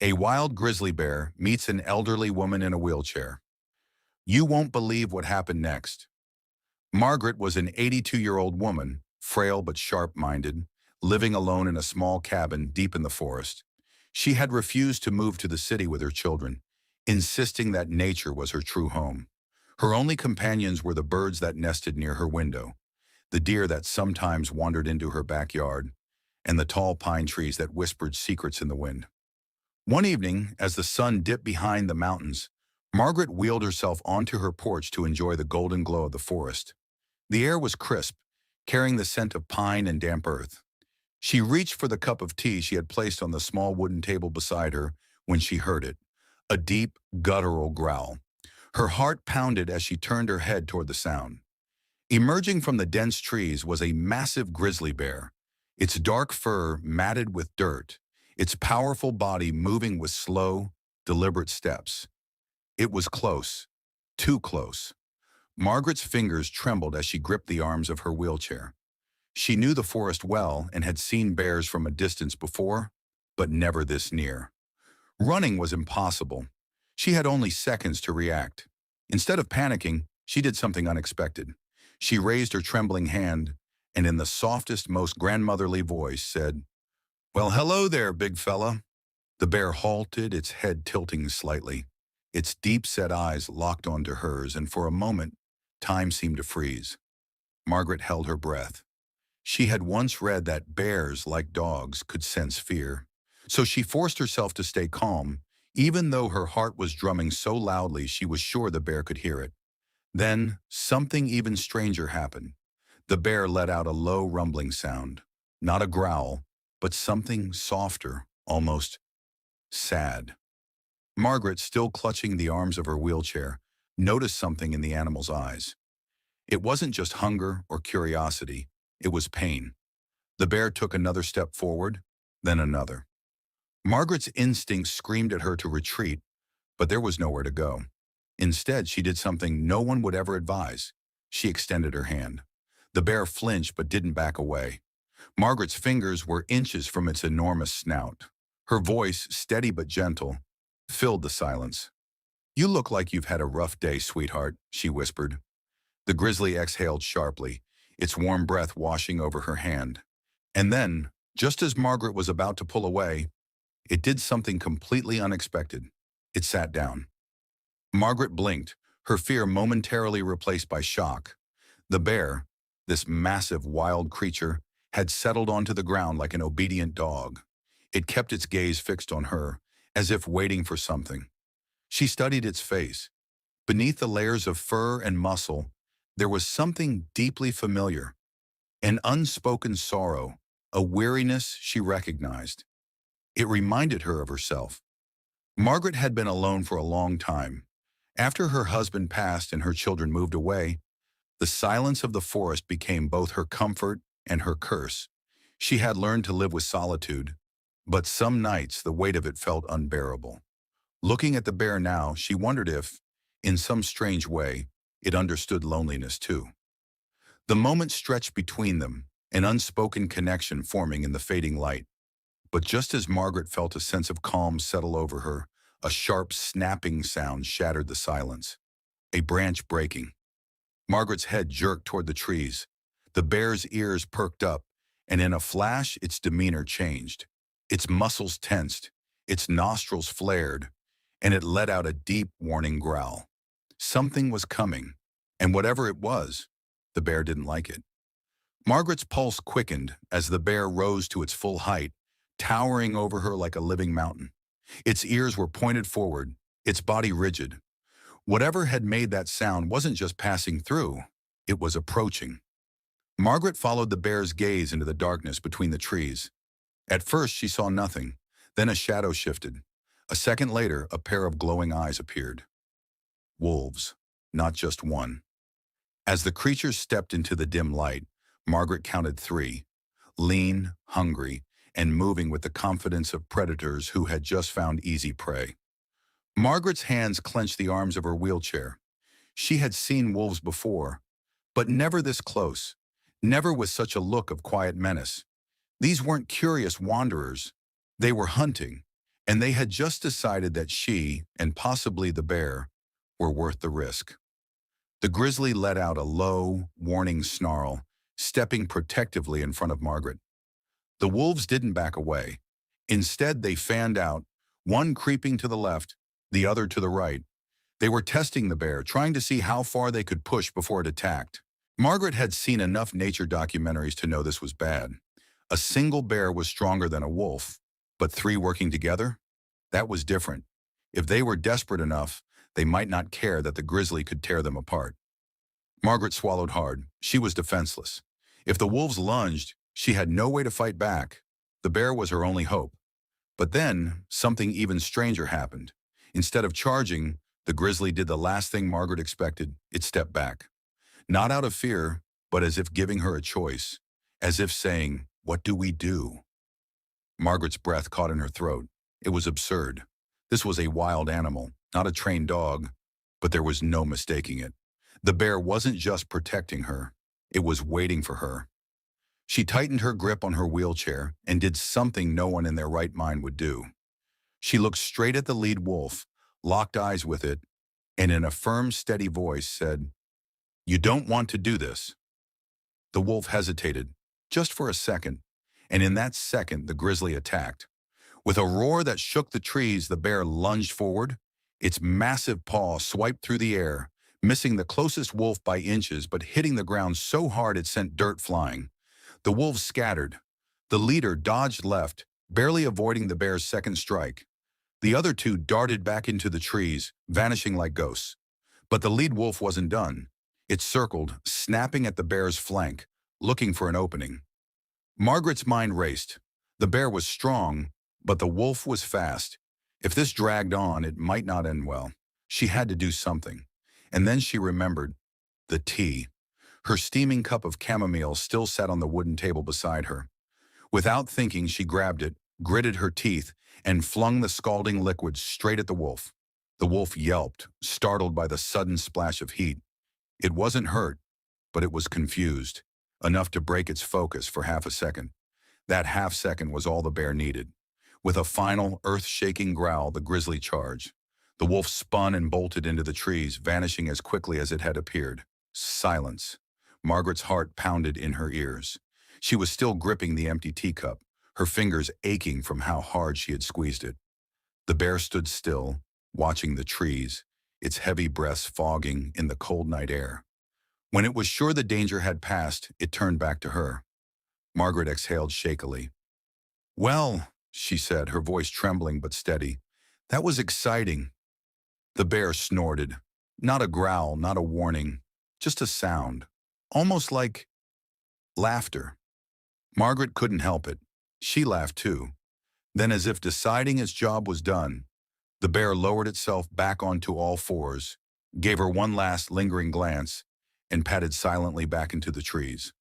A wild grizzly bear meets an elderly woman in a wheelchair. You won't believe what happened next. Margaret was an 82-year-old woman, frail but sharp-minded, living alone in a small cabin deep in the forest. She had refused to move to the city with her children, insisting that nature was her true home. Her only companions were the birds that nested near her window, the deer that sometimes wandered into her backyard, and the tall pine trees that whispered secrets in the wind. One evening, as the sun dipped behind the mountains, Margaret wheeled herself onto her porch to enjoy the golden glow of the forest. The air was crisp, carrying the scent of pine and damp earth. She reached for the cup of tea she had placed on the small wooden table beside her when she heard it, a deep, guttural growl. Her heart pounded as she turned her head toward the sound. Emerging from the dense trees was a massive grizzly bear, its dark fur matted with dirt, its powerful body moving with slow, deliberate steps. It was close, too close. Margaret's fingers trembled as she gripped the arms of her wheelchair. She knew the forest well and had seen bears from a distance before, but never this near. Running was impossible. She had only seconds to react. Instead of panicking, she did something unexpected. She raised her trembling hand and in the softest, most grandmotherly voice said, "Well, hello there, big fella." The bear halted, its head tilting slightly. Its deep-set eyes locked onto hers, and for a moment, time seemed to freeze. Margaret held her breath. She had once read that bears, like dogs, could sense fear. So she forced herself to stay calm, even though her heart was drumming so loudly she was sure the bear could hear it. Then, something even stranger happened. The bear let out a low rumbling sound. Not a growl, but something softer, almost sad. Margaret, still clutching the arms of her wheelchair, noticed something in the animal's eyes. It wasn't just hunger or curiosity, it was pain. The bear took another step forward, then another. Margaret's instincts screamed at her to retreat, but there was nowhere to go. Instead, she did something no one would ever advise. She extended her hand. The bear flinched but didn't back away. Margaret's fingers were inches from its enormous snout. Her voice, steady but gentle, filled the silence. "You look like you've had a rough day, sweetheart," she whispered. The grizzly exhaled sharply, its warm breath washing over her hand. And then, just as Margaret was about to pull away, it did something completely unexpected. It sat down. Margaret blinked, her fear momentarily replaced by shock. The bear, this massive wild creature, had settled onto the ground like an obedient dog. It kept its gaze fixed on her, as if waiting for something. She studied its face. Beneath the layers of fur and muscle, there was something deeply familiar, an unspoken sorrow, a weariness she recognized. It reminded her of herself. Margaret had been alone for a long time. After her husband passed and her children moved away, the silence of the forest became both her comfort and her curse. She had learned to live with solitude, but some nights the weight of it felt unbearable. Looking at the bear now, she wondered if, in some strange way, it understood loneliness too. The moment stretched between them, an unspoken connection forming in the fading light. But just as Margaret felt a sense of calm settle over her, a sharp snapping sound shattered the silence. A branch breaking. Margaret's head jerked toward the trees. The bear's ears perked up, and in a flash its demeanor changed. Its muscles tensed, its nostrils flared, and it let out a deep, warning growl. Something was coming, and whatever it was, the bear didn't like it. Margaret's pulse quickened as the bear rose to its full height, towering over her like a living mountain. Its ears were pointed forward, its body rigid. Whatever had made that sound wasn't just passing through, it was approaching. Margaret followed the bear's gaze into the darkness between the trees. At first she saw nothing, then a shadow shifted. A second later, a pair of glowing eyes appeared. Wolves, not just one. As the creatures stepped into the dim light, Margaret counted 3, lean, hungry, and moving with the confidence of predators who had just found easy prey. Margaret's hands clenched the arms of her wheelchair. She had seen wolves before, but never this close, never with such a look of quiet menace. These weren't curious wanderers. They were hunting, and they had just decided that she, and possibly the bear, were worth the risk. The grizzly let out a low, warning snarl, stepping protectively in front of Margaret. The wolves didn't back away. Instead, they fanned out, one creeping to the left, the other to the right. They were testing the bear, trying to see how far they could push before it attacked. Margaret had seen enough nature documentaries to know this was bad. A single bear was stronger than a wolf, but three working together? That was different. If they were desperate enough, they might not care that the grizzly could tear them apart. Margaret swallowed hard. She was defenseless. If the wolves lunged, she had no way to fight back. The bear was her only hope. But then, something even stranger happened. Instead of charging, the grizzly did the last thing Margaret expected. It stepped back. Not out of fear, but as if giving her a choice. As if saying, "What do we do?" Margaret's breath caught in her throat. It was absurd. This was a wild animal, not a trained dog, but there was no mistaking it. The bear wasn't just protecting her. It was waiting for her. She tightened her grip on her wheelchair and did something no one in their right mind would do. She looked straight at the lead wolf, locked eyes with it, and in a firm, steady voice said, "You don't want to do this." The wolf hesitated, just for a second, and in that second the grizzly attacked. With a roar that shook the trees, the bear lunged forward. Its massive paw swiped through the air, missing the closest wolf by inches but hitting the ground so hard it sent dirt flying. The wolves scattered. The leader dodged left, barely avoiding the bear's second strike. The other two darted back into the trees, vanishing like ghosts. But the lead wolf wasn't done. It circled, snapping at the bear's flank, looking for an opening. Margaret's mind raced. The bear was strong, but the wolf was fast. If this dragged on, it might not end well. She had to do something. And then she remembered the tea. Her steaming cup of chamomile still sat on the wooden table beside her. Without thinking, she grabbed it, gritted her teeth, and flung the scalding liquid straight at the wolf. The wolf yelped, startled by the sudden splash of heat. It wasn't hurt, but it was confused, enough to break its focus for half a second. That half second was all the bear needed. With a final, earth-shaking growl, the grizzly charged. The wolf spun and bolted into the trees, vanishing as quickly as it had appeared. Silence. Margaret's heart pounded in her ears. She was still gripping the empty teacup, her fingers aching from how hard she had squeezed it. The bear stood still, watching the trees, its heavy breaths fogging in the cold night air. When it was sure the danger had passed, it turned back to her. Margaret exhaled shakily. "Well," she said, her voice trembling but steady, "that was exciting." The bear snorted. Not a growl, not a warning, just a sound. Almost like laughter. Margaret couldn't help it. She laughed too. Then, as if deciding its job was done, the bear lowered itself back onto all fours, gave her one last lingering glance, and padded silently back into the trees.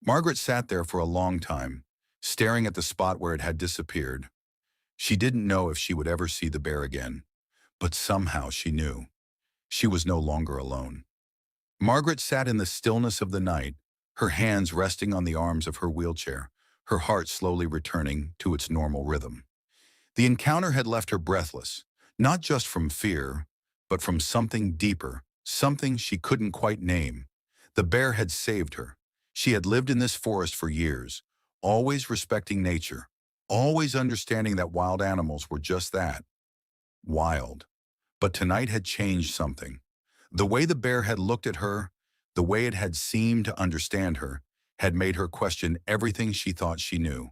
Margaret sat there for a long time, staring at the spot where it had disappeared. She didn't know if she would ever see the bear again, but somehow she knew. She was no longer alone. Margaret sat in the stillness of the night, her hands resting on the arms of her wheelchair, her heart slowly returning to its normal rhythm. The encounter had left her breathless, not just from fear, but from something deeper, something she couldn't quite name. The bear had saved her. She had lived in this forest for years, always respecting nature, always understanding that wild animals were just that, wild. But tonight had changed something. The way the bear had looked at her, the way it had seemed to understand her, had made her question everything she thought she knew.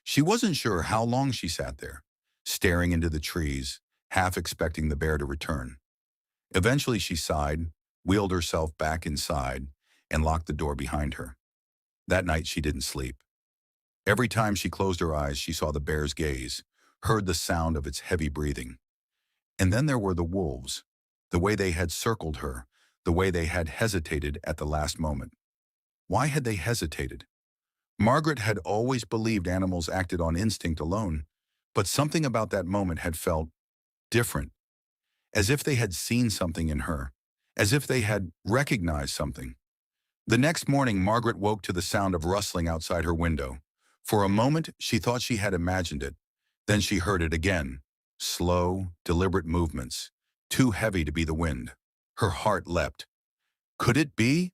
She wasn't sure how long she sat there, staring into the trees, half expecting the bear to return. Eventually she sighed, wheeled herself back inside, and locked the door behind her. That night she didn't sleep. Every time she closed her eyes, she saw the bear's gaze, heard the sound of its heavy breathing. And then there were the wolves, the way they had circled her, the way they had hesitated at the last moment. Why had they hesitated? Margaret had always believed animals acted on instinct alone, but something about that moment had felt different, as if they had seen something in her, as if they had recognized something. The next morning, Margaret woke to the sound of rustling outside her window. For a moment, she thought she had imagined it. Then she heard it again. Slow, deliberate movements, too heavy to be the wind. Her heart leapt. Could it be?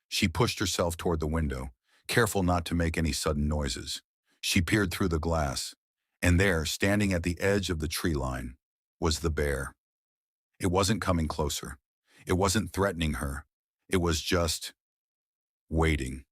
She pushed herself toward the window, careful not to make any sudden noises. She peered through the glass, and there, standing at the edge of the tree line, was the bear. It wasn't coming closer. It wasn't threatening her. It was just waiting.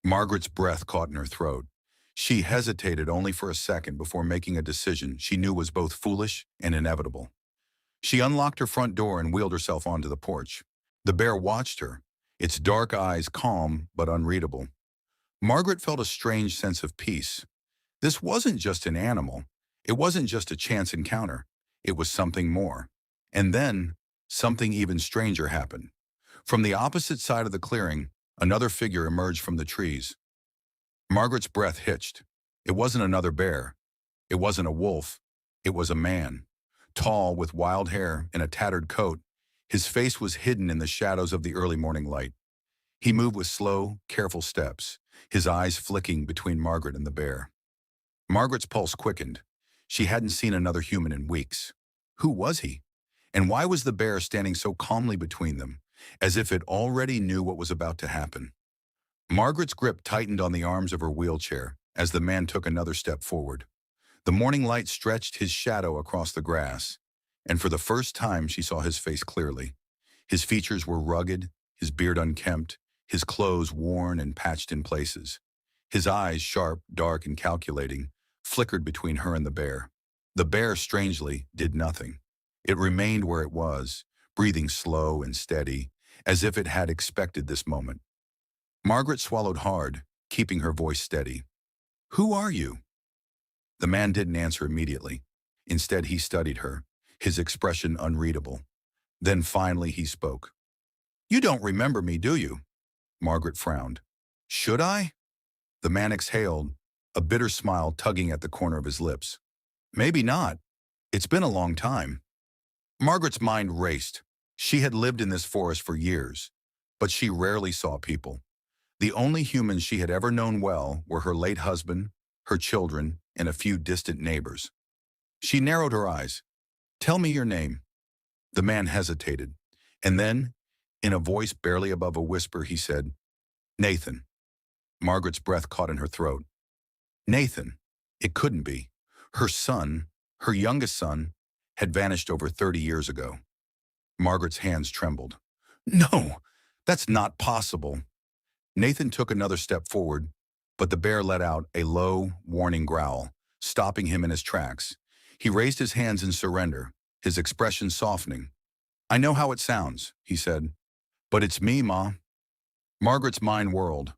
Margaret's breath caught in her throat. She hesitated only for a second before making a decision she knew was both foolish and inevitable. She unlocked her front door and wheeled herself onto the porch. The bear watched her, its dark eyes calm but unreadable. Margaret felt a strange sense of peace. This wasn't just an animal. It wasn't just a chance encounter. It was something more. And then, something even stranger happened. From the opposite side of the clearing, another figure emerged from the trees. Margaret's breath hitched. It wasn't another bear. It wasn't a wolf. It was a man. Tall, with wild hair and a tattered coat, his face was hidden in the shadows of the early morning light. He moved with slow, careful steps, his eyes flicking between Margaret and the bear. Margaret's pulse quickened. She hadn't seen another human in weeks. Who was he? And why was the bear standing so calmly between them, as if it already knew what was about to happen? Margaret's grip tightened on the arms of her wheelchair as the man took another step forward. The morning light stretched his shadow across the grass, and for the first time she saw his face clearly. His features were rugged, his beard unkempt, his clothes worn and patched in places. His eyes, sharp, dark, and calculating, flickered between her and the bear. The bear, strangely, did nothing. It remained where it was, breathing slow and steady, as if it had expected this moment. Margaret swallowed hard, keeping her voice steady. "Who are you?" The man didn't answer immediately. Instead, he studied her, his expression unreadable. Then finally he spoke. "You don't remember me, do you?" Margaret frowned. "Should I?" The man exhaled, a bitter smile tugging at the corner of his lips. "Maybe not. It's been a long time." Margaret's mind raced. She had lived in this forest for years, but she rarely saw people. The only humans she had ever known well were her late husband, her children, and a few distant neighbors. She narrowed her eyes. "Tell me your name." The man hesitated, and then, in a voice barely above a whisper, he said, "Nathan." Margaret's breath caught in her throat. Nathan. It couldn't be. Her son, her youngest son, had vanished over 30 years ago. Margaret's hands trembled. "No, that's not possible." Nathan took another step forward, but the bear let out a low, warning growl, stopping him in his tracks. He raised his hands in surrender, his expression softening. "I know how it sounds," he said, "but it's me, Ma." Margaret's mind whirled.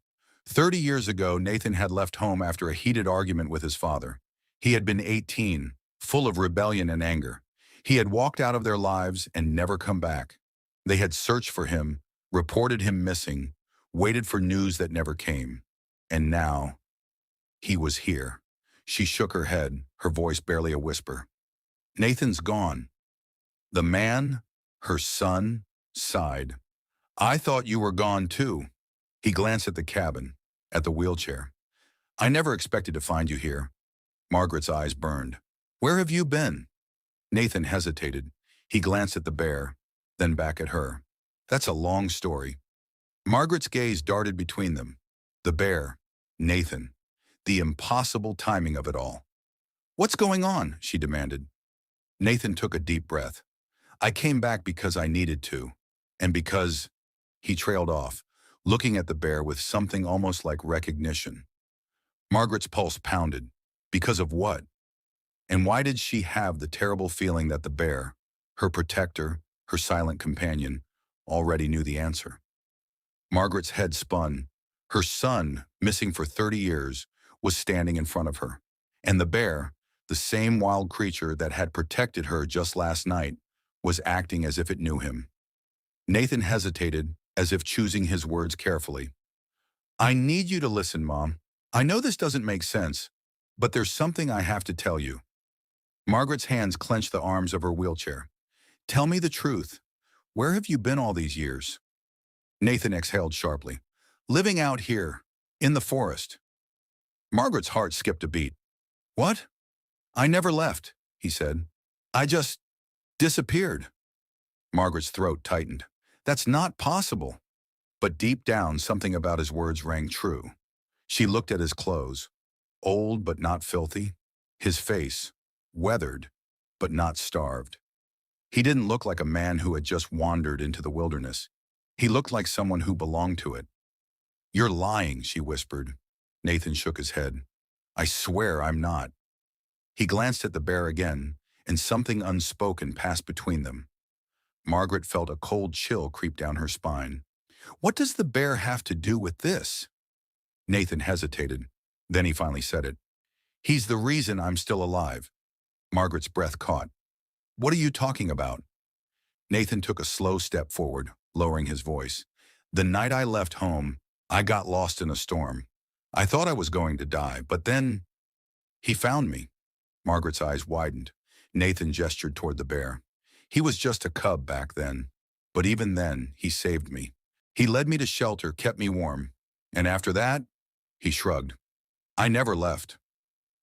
30 years ago, Nathan had left home after a heated argument with his father. He had been 18, full of rebellion and anger. He had walked out of their lives and never come back. They had searched for him, reported him missing, waited for news that never came. And now, he was here. She shook her head, her voice barely a whisper. "Nathan's gone." The man, her son, sighed. "I thought you were gone too." He glanced at the cabin, at the wheelchair. "I never expected to find you here." Margaret's eyes burned. "Where have you been?" Nathan hesitated. He glanced at the bear, then back at her. "That's a long story." Margaret's gaze darted between them. The bear, Nathan, the impossible timing of it all. "What's going on?" she demanded. Nathan took a deep breath. "I came back because I needed to, and because—" He trailed off, looking at the bear with something almost like recognition. Margaret's pulse pounded. Because of what? And why did she have the terrible feeling that the bear, her protector, her silent companion, already knew the answer? Margaret's head spun. Her son, missing for 30 years, was standing in front of her. And the bear, the same wild creature that had protected her just last night, was acting as if it knew him. Nathan hesitated, as if choosing his words carefully. "I need you to listen, Mom. I know this doesn't make sense, but there's something I have to tell you." Margaret's hands clenched the arms of her wheelchair. "Tell me the truth. Where have you been all these years?" Nathan exhaled sharply. "Living out here, in the forest." Margaret's heart skipped a beat. "What?" I never left, he said. I just disappeared. Margaret's throat tightened. That's not possible. But deep down, something about his words rang true. She looked at his clothes, old but not filthy, his face, weathered but not starved. He didn't look like a man who had just wandered into the wilderness. He looked like someone who belonged to it. You're lying, she whispered. Nathan shook his head. I swear I'm not. He glanced at the bear again, and something unspoken passed between them. Margaret felt a cold chill creep down her spine. What does the bear have to do with this? Nathan hesitated. Then he finally said it. He's the reason I'm still alive. Margaret's breath caught. What are you talking about? Nathan took a slow step forward, lowering his voice. The night I left home, I got lost in a storm. I thought I was going to die, but then he found me. Margaret's eyes widened. Nathan gestured toward the bear. He was just a cub back then, but even then, he saved me. He led me to shelter, kept me warm, and after that, he shrugged. I never left.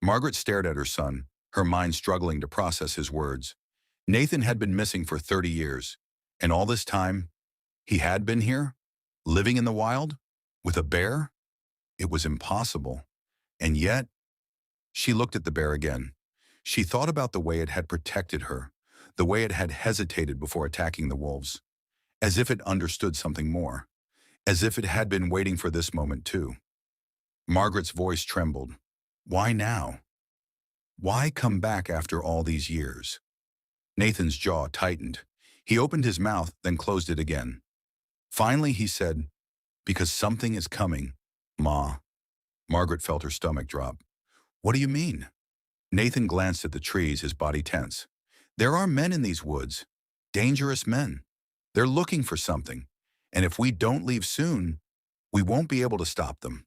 Margaret stared at her son, her mind struggling to process his words. Nathan had been missing for 30 years, and all this time, he had been here, living in the wild, with a bear? It was impossible. And yet, she looked at the bear again. She thought about the way it had protected her, the way it had hesitated before attacking the wolves, as if it understood something more, as if it had been waiting for this moment too. Margaret's voice trembled. Why now? Why come back after all these years? Nathan's jaw tightened. He opened his mouth, then closed it again. Finally, he said, because something is coming, Ma. Margaret felt her stomach drop. What do you mean? Nathan glanced at the trees, his body tense. There are men in these woods, dangerous men. They're looking for something, and if we don't leave soon, we won't be able to stop them.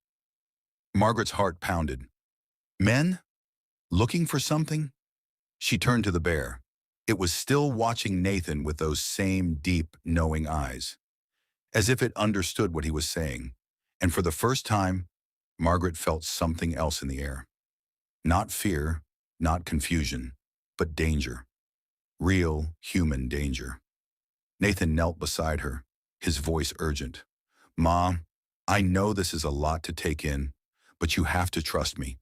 Margaret's heart pounded. Men? Looking for something? She turned to the bear. It was still watching Nathan with those same deep, knowing eyes, as if it understood what he was saying. And for the first time, Margaret felt something else in the air. Not fear, not confusion, but danger. Real, human danger. Nathan knelt beside her, his voice urgent. Ma, I know this is a lot to take in, but you have to trust me.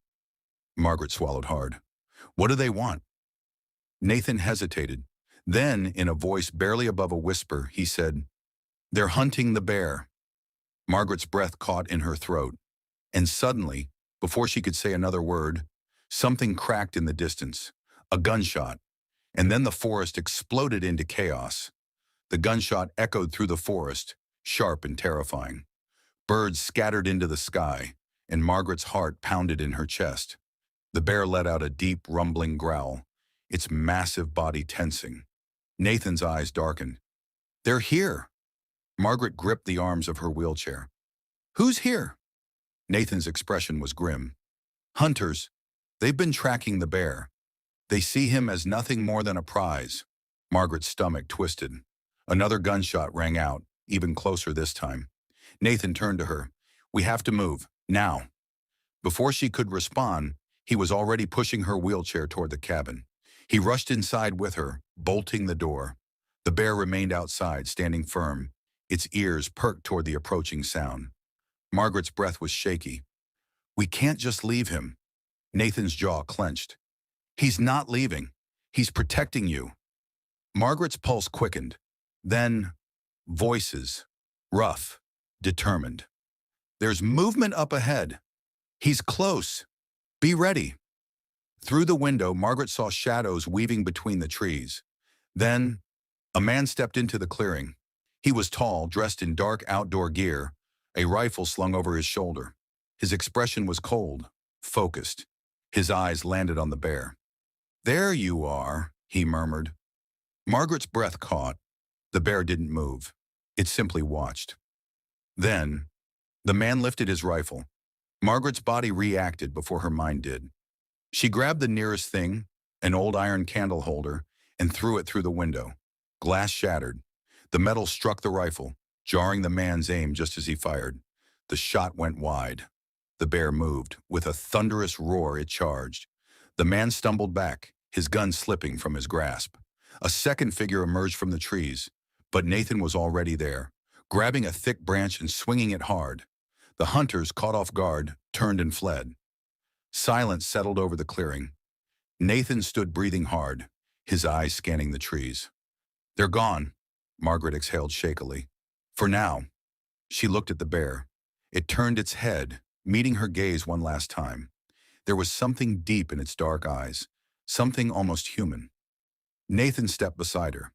Margaret swallowed hard. What do they want? Nathan hesitated. Then, in a voice barely above a whisper, he said, They're hunting the bear. Margaret's breath caught in her throat, and suddenly, before she could say another word, something cracked in the distance, a gunshot, and then the forest exploded into chaos. The gunshot echoed through the forest, sharp and terrifying. Birds scattered into the sky, and Margaret's heart pounded in her chest. The bear let out a deep, rumbling growl, its massive body tensing. Nathan's eyes darkened. They're here. Margaret gripped the arms of her wheelchair. Who's here? Nathan's expression was grim. Hunters. They've been tracking the bear. They see him as nothing more than a prize. Margaret's stomach twisted. Another gunshot rang out, even closer this time. Nathan turned to her. We have to move, now. Before she could respond, he was already pushing her wheelchair toward the cabin. He rushed inside with her, bolting the door. The bear remained outside, standing firm, its ears perked toward the approaching sound. Margaret's breath was shaky. We can't just leave him. Nathan's jaw clenched. He's not leaving. He's protecting you. Margaret's pulse quickened. Then, voices, rough, determined. There's movement up ahead. He's close. Be ready. Through the window, Margaret saw shadows weaving between the trees. Then, a man stepped into the clearing. He was tall, dressed in dark outdoor gear, a rifle slung over his shoulder. His expression was cold, focused. His eyes landed on the bear. There you are, he murmured. Margaret's breath caught. The bear didn't move. It simply watched. Then, the man lifted his rifle. Margaret's body reacted before her mind did. She grabbed the nearest thing, an old iron candle holder, and threw it through the window. Glass shattered. The metal struck the rifle, jarring the man's aim just as he fired. The shot went wide. The bear moved. With a thunderous roar, it charged. The man stumbled back, his gun slipping from his grasp. A second figure emerged from the trees, but Nathan was already there, grabbing a thick branch and swinging it hard. The hunters, caught off guard, turned and fled. Silence settled over the clearing. Nathan stood breathing hard, his eyes scanning the trees. "They're gone," Margaret exhaled shakily. "For now." She looked at the bear. It turned its head, meeting her gaze one last time. There was something deep in its dark eyes, something almost human. Nathan stepped beside her.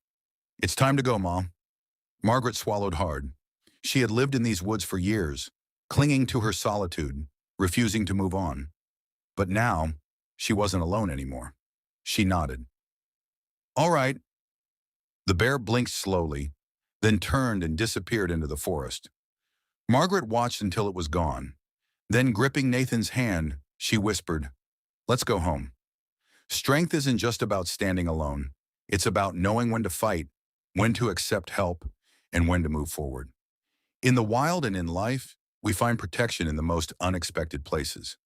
"It's time to go, Mom." Margaret swallowed hard. She had lived in these woods for years, clinging to her solitude, refusing to move on. But now, she wasn't alone anymore. She nodded. "All right." The bear blinked slowly, then turned and disappeared into the forest. Margaret watched until it was gone. Then, gripping Nathan's hand, she whispered, "Let's go home." Strength isn't just about standing alone. It's about knowing when to fight, when to accept help, and when to move forward. In the wild and in life, we find protection in the most unexpected places.